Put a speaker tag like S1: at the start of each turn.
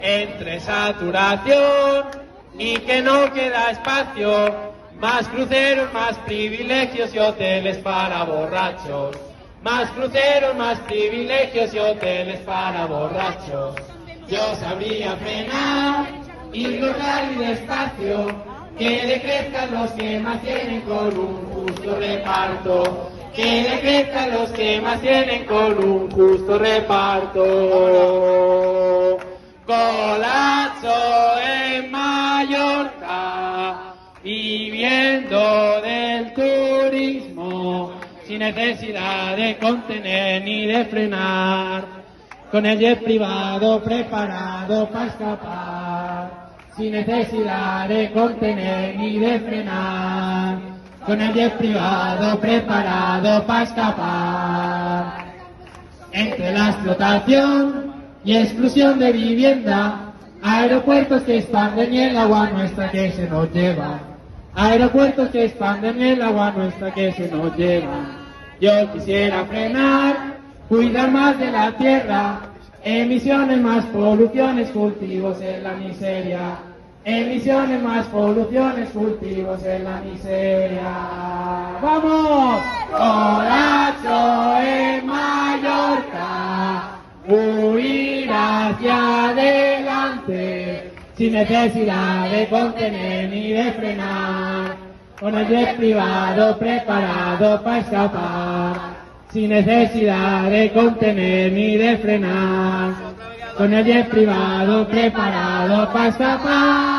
S1: Entre saturación y que no queda espacio, más cruceros, más privilegios y hoteles para borrachos. Más cruceros, más privilegios y hoteles para borrachos. Yo sabría frenar, ir local y despacio, que decrezcan los que más tienen con un justo reparto. Que decrezcan los que más tienen con un justo reparto. Colapso en Mallorca, viviendo del turismo, sin necesidad de contener ni de frenar, con el jet privado preparado para escapar, sin necesidad de contener ni de frenar, con el jet privado preparado para escapar. Entre la explotación y exclusión de vivienda, aeropuertos que expanden y el agua nuestra que se nos lleva. Aeropuertos que expanden y el agua nuestra que se nos lleva. Yo quisiera frenar, cuidar más de la tierra, emisiones más poluciones, cultivos en la miseria. Emisiones más poluciones, cultivos en la miseria. ¡Vamos! Coracho en Mallorca, huir hacia adelante, sin necesidad de contener ni de frenar, con el jet privado preparado para escapar, sin necesidad de contener ni de frenar, con el jet privado preparado para escapar.